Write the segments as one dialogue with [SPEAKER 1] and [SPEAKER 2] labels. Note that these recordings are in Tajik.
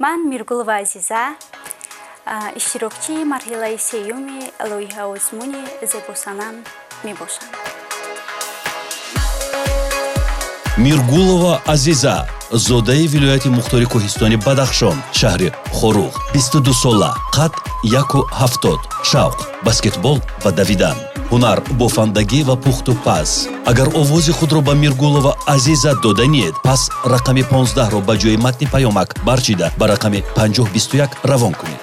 [SPEAKER 1] ман Миргулова Азиза иштирокчии марҳилаи сеюми лоиҳа озмуни зебосанам мебошам.
[SPEAKER 2] Миргулова Азиза зодаи вилояти мухтори Кӯҳистони Бадахшон, шаҳри Хоруғ, 22 сола, қад 1.70, шавқ баскетбол ва давидан, ҳунар, бофандагӣ ва пухту пас. Агар овози худро ба Миргулова Азиза доданед, пас рақами 15-ро ба ҷои матни паёмак барчида ба рақами 5021 равон кунед.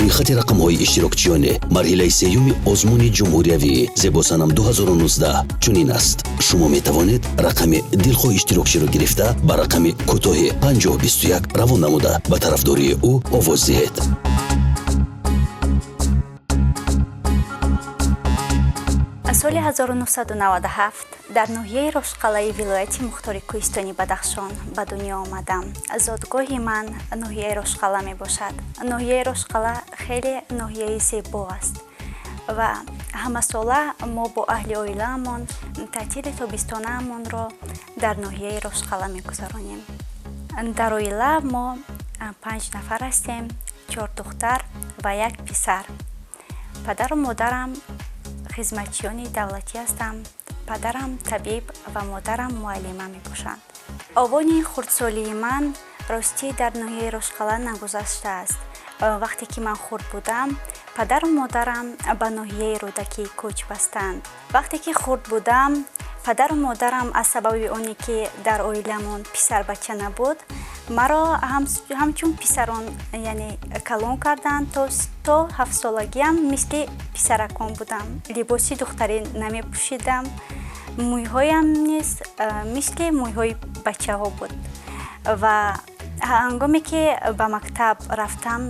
[SPEAKER 3] рӯйхати рақамҳои иштирокчиёни марҳилаи сеюми озмуни ҷумҳуриявӣ зебосанам 2019 чунин аст. шумо метавонед рақами дилхоҳи иштирокчиро гирифта ба рақами кӯтоҳи 5021 равон намуда ба тарафдории ӯ овоз диҳед.
[SPEAKER 1] соли 1997 дар ноҳияи рошқалаи вилояти мухтори Кӯҳистони Бадахшон ба дунё омадам. Зодгоҳи ман ноҳияи рошқала мебошад. ноҳияи рошқала хеле ноҳияи зебо аст ва ҳамасола мо бо аҳли оилаамон таътили тобистонаамонро дар ноҳияи рошқала мегузаронем. дар оила мо 5 нафар ҳастем, 4 духтар ва 1 писар. падару модарам хизматчиёни давлатӣ ҳастам. падарам табиб ва модарам муаллима мебошанд. овони хурдсолии ман ростӣ дар ноҳияи рошқала нагузаштааст. вақте ки ман хурд будам, падару модарам ба ноҳияи рӯдакӣ кӯч бастанд. вақте ки хурд будам, падару модарам аз сабаби оне ки дар оиламон писарбача набуд, маро ҳамчун писарон яъне калон карданд то 7-солагиам мисли писаракон будам. либоси духтарӣ намепӯшидам. мӯйҳоям низ мисли мӯйҳои бачаҳо буд. ва ҳангоме ки ба мактаб рафтам,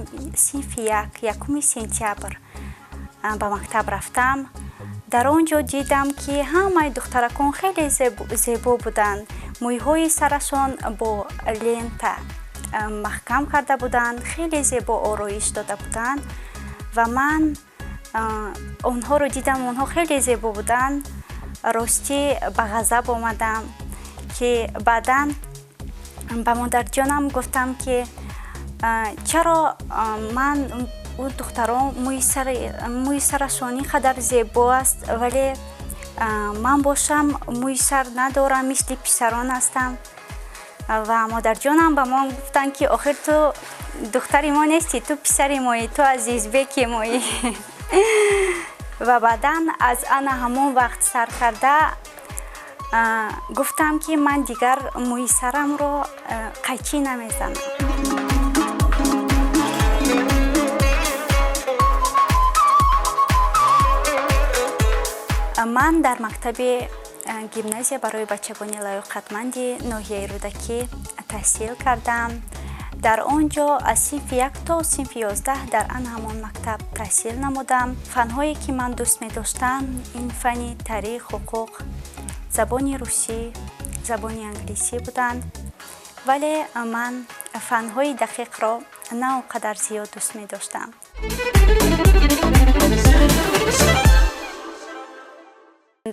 [SPEAKER 1] синфи 1 сентябр ба мактаб рафтам, дар он ҷо дидам ки ҳамаи духтаракон хеле зебо буданд. мӯйҳои сарашон бо лента маҳкам карда буданд, хеле зебо ороиш дода буданд ва ман онҳоро дидам, онҳо хеле зебо буданд. ростӣ ба ғазаб омадам ки баъдан ба модарҷонам гуфтам ки чаро ман духтарон мӯи сарашон ин қадар зебо аст, вале ман бошам мӯи сар надорам, мисли писарон ҳастам. ва модарҷонам ба ман гуфтанд ки охир ту духтари мо нестӣ, ту писари моӣ, ту азизбеки моӣ. ва баъдан аз ана ҳамон вақт сар карда гуфтам ки ман дигар мӯи сарамро қайчӣ намезанам. ман дар мактаби гимназия барои бачагони лаёқатманди ноҳияи рӯдакӣ таҳсил кардам. дар он ҷо аз синфи 1 то синфи 11 дар ан ҳамон мактаб таҳсил намудам. фанҳое ки ман дӯст медоштам ин фани таърих, ҳуқуқ, забони русӣ, забони англисӣ буданд. вале ман фанҳои дақиқро на он қадар зиёд дӯст медоштам.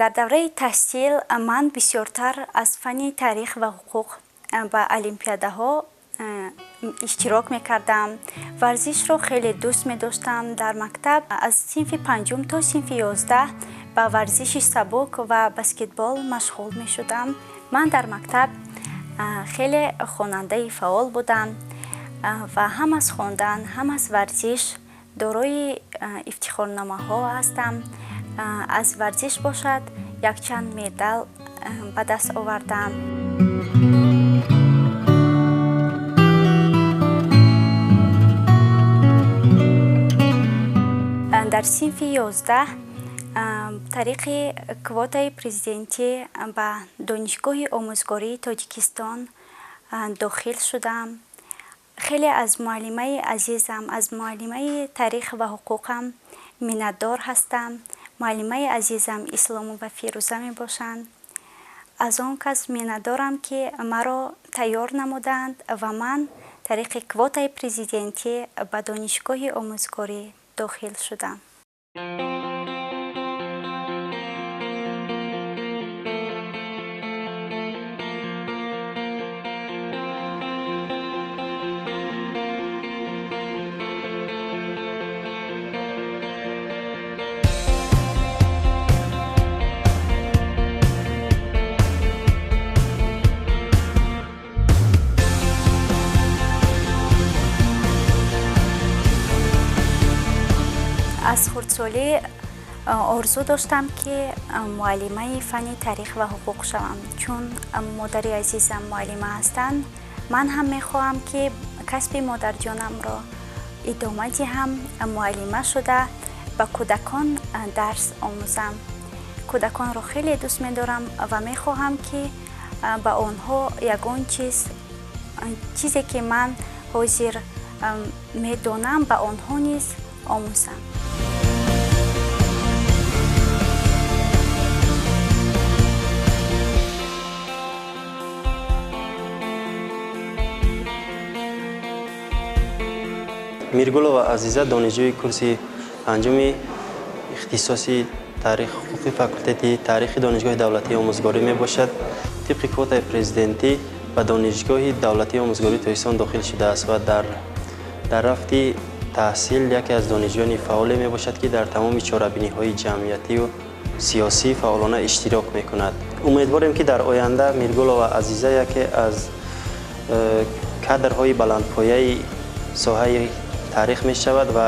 [SPEAKER 1] дар давраи таҳсил ман бисёртар аз фани таърих ва ҳуқуқ ба олимпиадаҳо иштирок мекардам. варзишро хеле дӯст медоштам. дар мактаб аз синфи 5 то синфи 11 ба варзиши сабук ва баскетбол машғул мешудам. ман дар мактаб хеле хонандаи фаъол будам ва ҳам аз хондан, ҳам аз варзиш дорои ифтихорномаҳо ҳастам. аз варзиш бошад якчанд медал ба даст овардам. дар синфи 11 тариқи квотаи президентӣ ба донишгоҳи омӯзгории Тоҷикистон дохил шудам. хеле аз муаллимаи азизам, аз муаллимаи таърих ва ҳуқуқам миннатдор ҳастам. муаллимаи азизам Ислому ва Фирӯза мебошанд. аз он кас миннатдорам ки маро тайёр намуданд ва ман тариқи квотаи президентӣ ба донишгоҳи омӯзгорӣ дохил шудам. аз хурдсолӣ орзу доштам ки муаллимаи фанни таърих ва ҳуқуқ шавам. Чун модари азизам муаллима ҳастанд, ман ҳам мехоҳам ки касби модарҷонамро идома диҳам, муаллима шуда ба кӯдакон дарс омӯзам. кӯдаконро хеле дӯст медорам ва мехоҳам ки ба онҳо ягон чизе ки ман ҳозир медонам ба онҳо низ омӯзам.
[SPEAKER 4] миргулова азиза донишҷӯи курси панҷуми ихтисоси таърих ҳуқуқи факултети таърихи донишгоҳи давлатии омӯзгорӣ мебошад. тибқи квотаи президентӣ ба донишгоҳи давлатии омӯзгории тоҳистон дохил шудааст ва дар рафти таҳсил яке аз донишҷӯёни фаъоле мебошад ки дар тамоми чорабиниҳои ҷамъиятию сиёсӣ фаъолона иштирок мекунад. умедворем ки дар оянда миргулова азиза яке аз кадрҳои баландпояи соҳаи таърих мешавад ва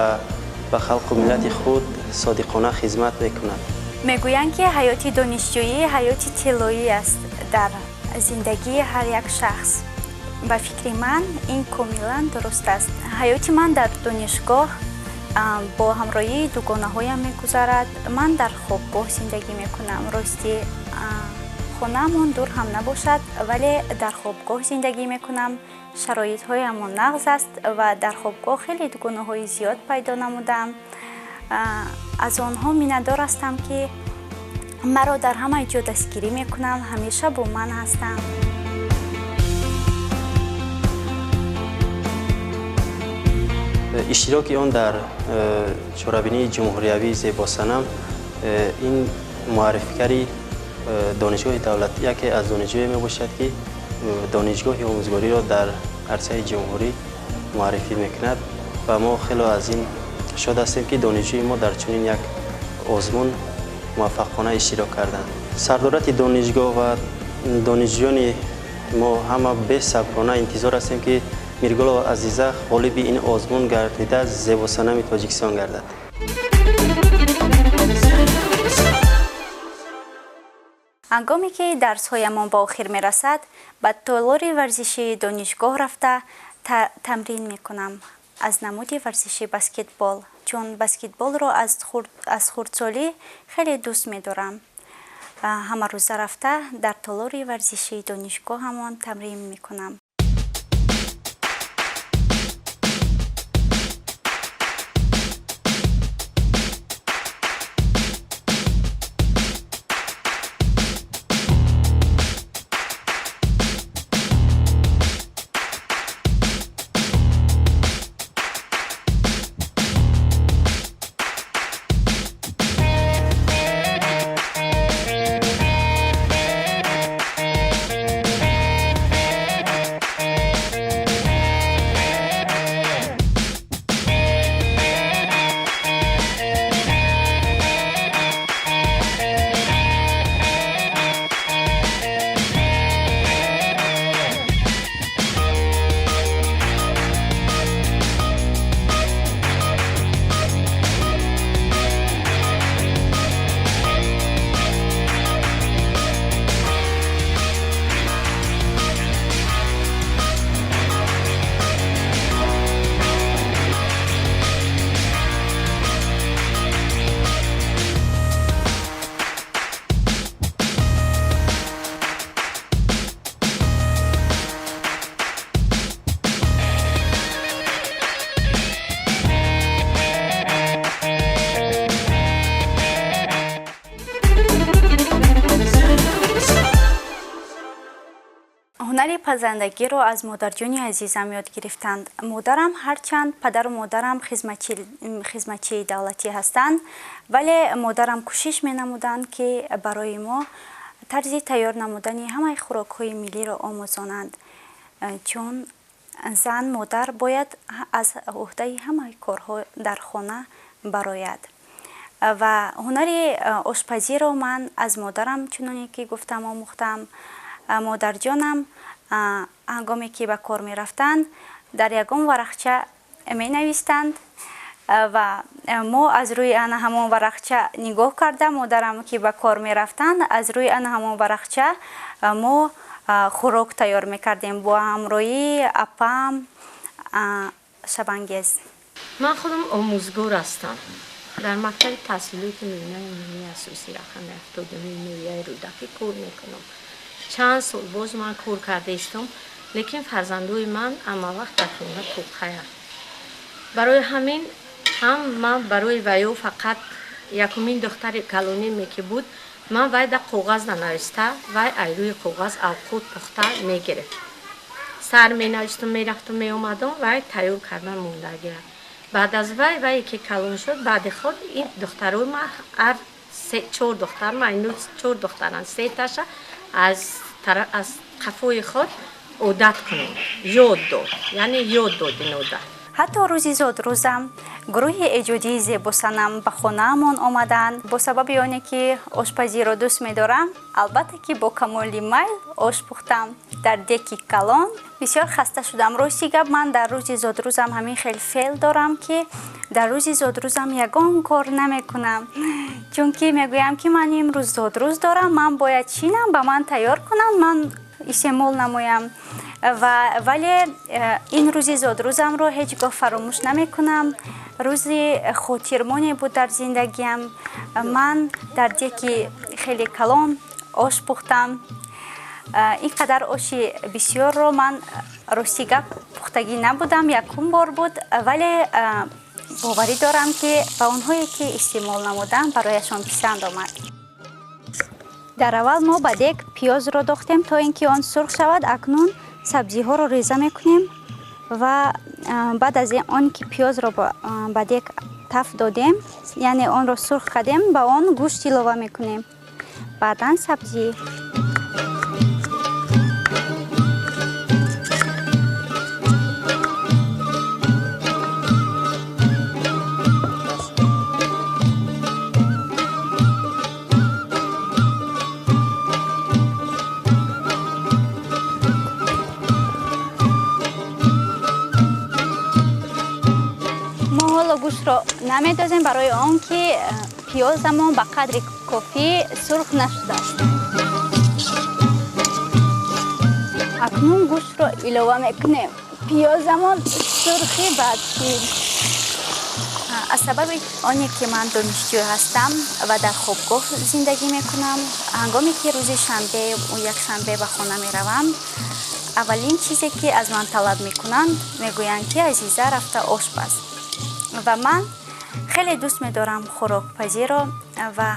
[SPEAKER 4] ба халқу миллати худ содиқона хизмат мекунад.
[SPEAKER 1] мегӯянд ки ҳаёти донишҷӯӣ ҳаёти тиллоӣ аст дар зиндагии ҳар як шахс. ба фикри ман ин комилан дуруст аст. ҳаёти ман дар донишгоҳ бо ҳамроҳии дугонаҳоям мегузарад. ман дар хобгоҳ зиндагӣ мекунам. рости хонаамон дур ҳам набошад, вале дар хобгоҳ зиндагӣ мекунам. шароитҳоямон нағз аст ва дар хобгоҳ хеле дугонаҳои зиёд пайдо намудам. аз онҳо миннатдор ҳастам, ки маро дар ҳама ҷо дастгирӣ мекунанд, ҳамеша бо ман ҳастанд.
[SPEAKER 4] иштироки он дар чорабинии ҷумҳуриявии зебосанам ин муаррификари донишгоҳи давлатӣ яке аз донишҷӯе мебошад, ки донишгоҳи омӯзгориро дар арсаи ҷумҳурӣ муаррифӣ мекунад ва мо хеле аз ин шод ҳастем, ки донишҷӯи мо дар чунин як озмун муваффақона иштирок карданд. сардорати донишгоҳ ва донишҷӯёни мо ҳама бесаброна интизор ҳастем, ки миргулова азиза ғолиби ин озмун гардида зебосанами тоҷикистон гардад.
[SPEAKER 1] ҳангоме ки дарсҳоямон ба охир мерасад, ба толори варзиши донишгоҳ рафта тамрин мекунам аз намуди варзиши баскетбол, чун баскетболро аз хурдсолӣ хеле дӯст медорам. ҳамарӯза рафта дар толори варзиши донишгоҳамон тамрин мекунам. ҳунари пазандагӣ ро аз модарҷони азизам ёд гирифтанд. Модарам ҳарчанд падару модарам хизматчии давлатӣ ҳастанд, вале модарам кӯшиш менамуданд ки барои мо тарзи тайёр намудани ҳамаи хӯрокҳои миллиро омӯзонанд, чун зан модар бояд аз уҳдаи ҳамаи корҳо дар хона барояд. Ва ҳунари ошпазиро ман аз модарам чуноне ки гуфтам омӯхтам. Модарҷонам ҳангоме ки ба кор мерафтанд дар ягон варақча менавистанд ва мо аз рӯи ана ҳамон варақча нигоҳ карда модарам ки ба кор мерафтанд аз рӯи ана ҳамон варақча мо хӯрок тайёр мекардем бо ҳамроҳии апам шабангез.
[SPEAKER 5] ман худам омӯзгор ҳастам дар мактаби таҳсилоти миёнаи миллии асосии рақами 79 ноҳияи рӯдакӣ кор мекунам. чанд сол боз ман кор кардаистам, лекин фарзандои ман амавақт дар хона тухаянд. барои ҳамин ҳам ман барои ваё фақат якумин духтари калониме ки буд, ман вай да коғаз нанависта, вай ай рӯи коғаз авқот пухта мегирифт. сар менавистум, мерафтум, меомадам, вай тайёр кардан мондагия. баъд аз вай ки калон шуд, баъди худ ин духтарои ман ҳар 4 духтар, ман инӯ 4 духтаранд, 3 таша аз қафои худ одат кунем, ёд дод, яъне ёд дод ин одат.
[SPEAKER 1] ҳатто рӯзи зодрӯзам гурӯҳи эҷодии зебосанам ба хонаамон омаданд. Бо сабаби оне ки ошпазиро дӯст медорам, албатта ки бо камоли майл ош пухтам дар деки калон. бисёр хаста шудам. рости гап, ман дар рӯзи зодрӯзам ҳамин хел феъл дорам ки дар рӯзи зодрӯзам ягон кор намекунам, чунки мегӯям ки ман имрӯз зодрӯз дорам, ман бояд чинам ба ман тайёр кунанд, ман истеъмол намоям. вале ин рӯзи зодрӯзамро ҳеҷ гоҳ фаромӯш намекунам. рӯзи хотирмоне буд дар зиндагиам. ман дар деки хеле калон ош пухтам. ин қадар оши бисёрро ман рости гап пухтагӣ набудам, якум бор буд, вале боварӣ дорам ки ба онҳое ки истеъмол намудам барояшон писанд омад. дар аввал мо ба дег пиёзро дохтем то ин ки он сурх шавад. Акнун сабзиҳоро реза мекунем ва баъд аз он ки пиёзро ба дег таф додем, яъне онро сурх кардем, ба он гӯшт илова мекунем, баъдан сабзӣ. гӯштро намедозем барои он ки пиёзамон ба қадри кофӣ сурх нашудааст. акнун гӯштро илова мекунем. пиёзамон сурхи бадшид. аз сабаби оне ки ман донишҷӯ ҳастам ва дар хобгоҳ зиндагӣ мекунам, ҳангоме ки рӯзи шанбе ва якшанбе ба хона меравам, аввалин чизе ки аз ман талаб мекунанд, мегӯянд ки азиза рафта ош паз. ва ман хеле дӯст медорам хӯрокпазиро ва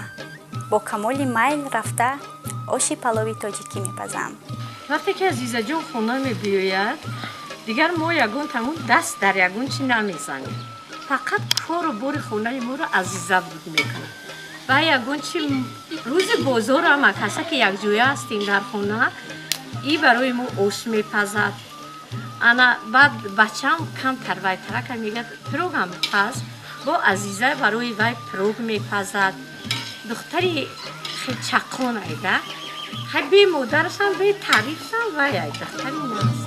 [SPEAKER 1] бо камоли майл рафта оши палови тоҷикӣ мепазам.
[SPEAKER 5] вақте ки азизаҷон хона мебиёяд, дигар мо ягон тамом даст дар ягон чӣ намезанем. фақат кору бори хонаи моро азиза буд мекунад. ва ягон чӣ рӯзи бозорам каса ки якҷоя ҳастем дар хона, и барои мо ош мепазад. ана баъд бачам камтар вай тарака мегӯяд пирогам паз, бо азиза барои вай пирог мепазад. духтари хеле чақон айда, хай бе модарашам бе таърифшам вай ай духтари наст.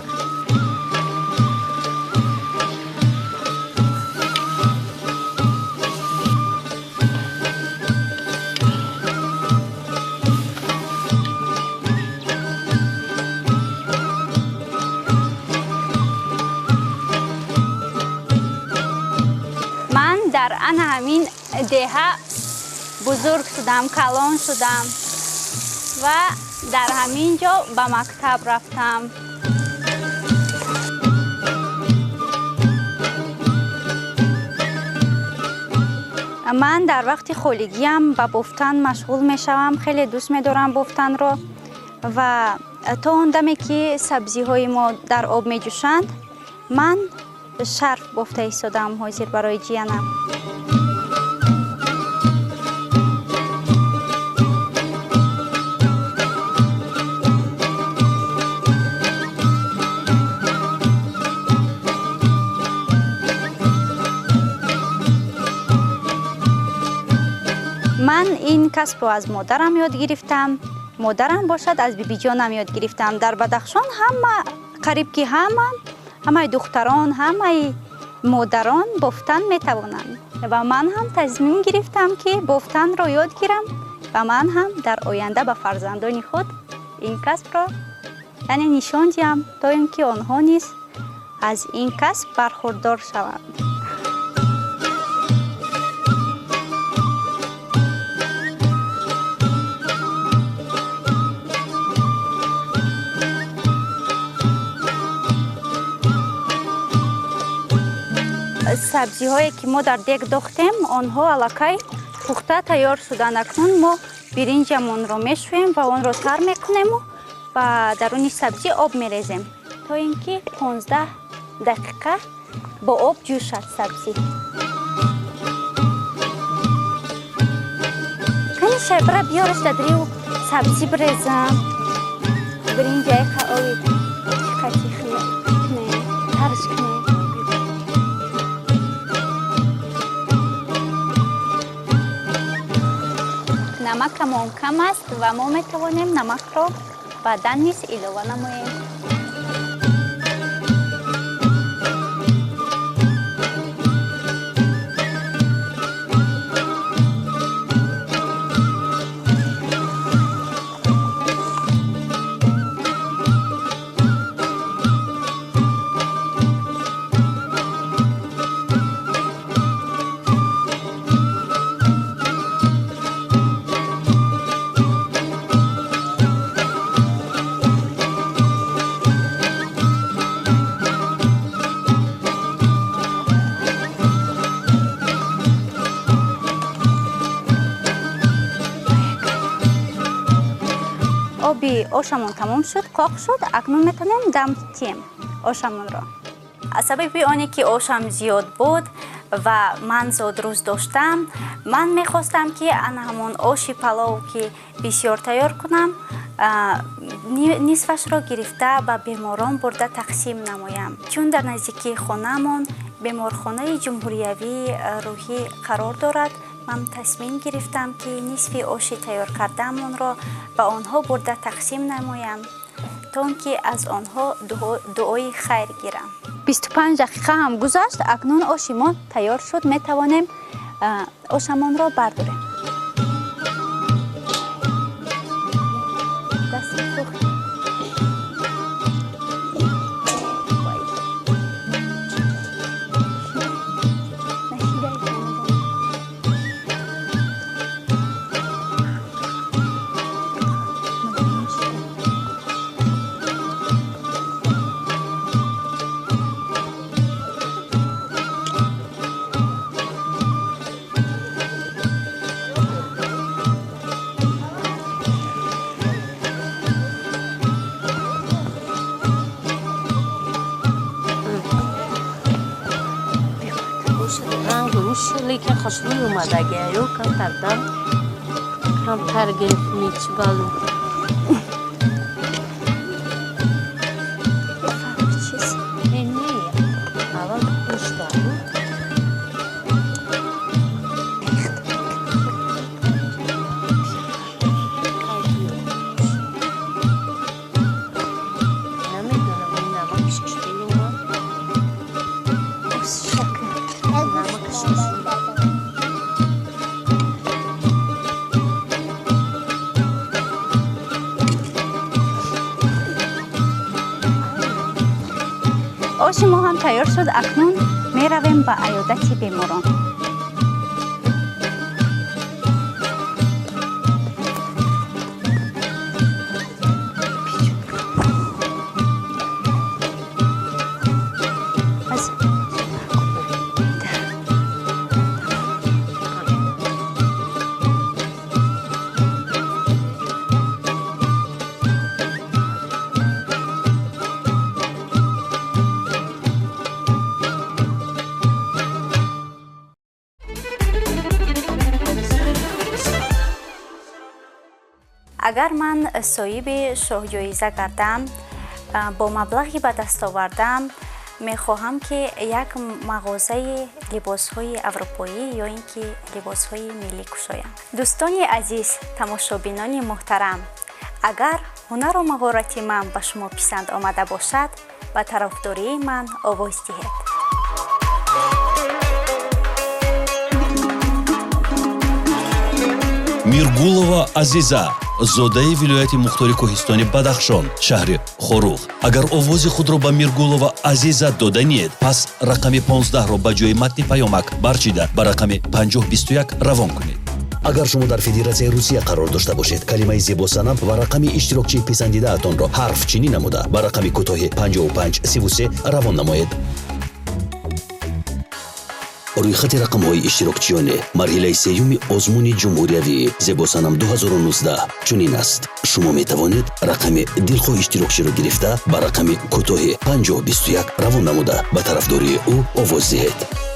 [SPEAKER 1] дар ана ҳамин деҳа бузург шудам, калон шудам ва дар ҳамин ҷо ба мактаб рафтам. ман дар вақти холигиам ба бофтан машғул мешавам. хеле дӯст медорам бофтанро ва تا اون دمی که سبزی های ما در آب می جوشند من شرف بافته ایستادم حاضر برای جیانم. من این کسب رو از مادرم یاد گرفتم. مادرم باشد از بیبی جانم یاد گرفتم. در بدخشان همه قریب که همه دختران همه مادران بافتن میتوانند و من هم تصمیم گرفتم که بافتن را یاد گیرم و من هم در آینده به فرزندان خود این کسب را یعنی نشان دهم تا اینکه آنها نیز از این کسب برخوردار شوند. سبزی هایی که ما در دیگ داختیم آنها الکی پخته تیار شدن. اکنون ما برنجمون رو میشویم و آن رو تر میکنیم و در اون سبزی آب میریزیم تا اینکه 15 دقیقه با آب جوشد سبزی. کنی شبره بیارش دادری و سبزی بریزم. برنج که آوید چکتی خیلی ترش کنی. نمک ما کم است و ما میتوانیم نمک را بعدا نیز اضافه نماییم. آبی آشمون تمام شد، قاق شد. اکنون میتونیم دم تیم آشمون را. از سبب آنی که آشم زیاد بود و من زود روز داشتم، من میخواستم که همون آش پلاو که بسیار تیار کنم نصفش را گرفته به بیماران برده تقسیم نمایم. چون در نزدیکی خانه‌مان بیمارخانه جمهوریوی روحی قرار دارد، من تصمیم گرفتم که نصف آش تیار کرده‌مان را به آنها برده تقسیم نمایم تا اینکه از آنها دعای خیر گیرم. 25 دقیقه هم گذشت. اکنون آش ما تیار شد. می توانیم آشمان را برداریم. دست سوخت.
[SPEAKER 5] لیکن خوشبوی اومده گیو کم تردم کم تر گرفت میچ بالو اول خوش دارو نمیدونم این نمکش خیلی اومد
[SPEAKER 1] آش ما هم تیار شد. اکنون می رویم به عیادت بیماران. агар ман соҳиби шоҳҷоиза гардам, бо маблағи ба даст овардам, мехоҳам ки як мағозаи либосҳои аврупоӣ ё ин ки либосҳои миллӣ кушоям. Дӯстони азиз, тамошобинони муҳтарам, агар ҳунару маҳорати ман ба шумо писанд омада бошад, ба тарафдории ман овоз диҳед.
[SPEAKER 2] миргулова азиза, зодаи вилояти мухтори кӯҳистони Бадахшон, шаҳри Хоруғ. Агар овози худро ба Миргулова азиза доданед, пас рақами 15-ро ба ҷои матни паёмак барчида ба рақами 5021 равон кунед.
[SPEAKER 3] агар шумо дар Федератсияи Русия қарор дошта бошед, калимаи зебосанам ва рақами иштирокчии писандидаатонро ҳарфчинӣ намуда ба рақами кӯтоҳи 5533 равон намоед. рӯйхати рақамҳои иштирокчиёне марҳилаи сеюми озмуни ҷумҳуриявӣ зебосанам 2019 чунин аст: шумо метавонед рақами дилхоҳи иштирокчиро гирифта ба рақами кӯтоҳи 5021 равон намуда ба тарафдории ӯ овоз диҳед.